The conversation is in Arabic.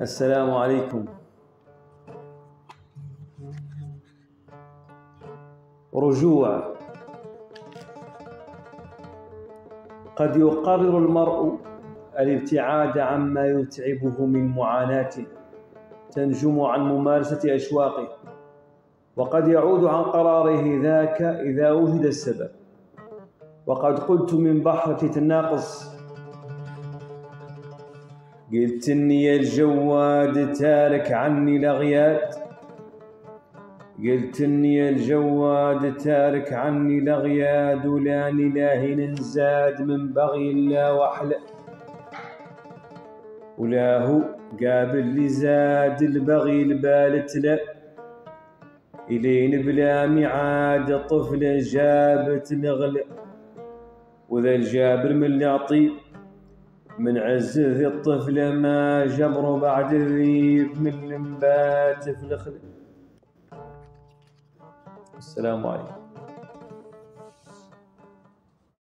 السلام عليكم. رجوع. قد يقرر المرء الابتعاد عما يتعبه من معاناة تنجم عن ممارسة أشواقه، وقد يعود عن قراره ذاك إذا وجد السبب. وقد قلت من بحر تتناقص، قلت إني يا الجواد تارك عني الأغياد، قلت إني يا الجواد تارك عني الأغياد، ولاني لاهن زاد من بغي الله وحله، ولا هو قابل لي زاد البغي البالت له، إلين بلا ميعاد طفلة جابت الغلا، وذا الجابر من اللي عطيه من عز ذي الطفلة ما جبره بعد الذيب من المبات في الخلا. السلام عليكم.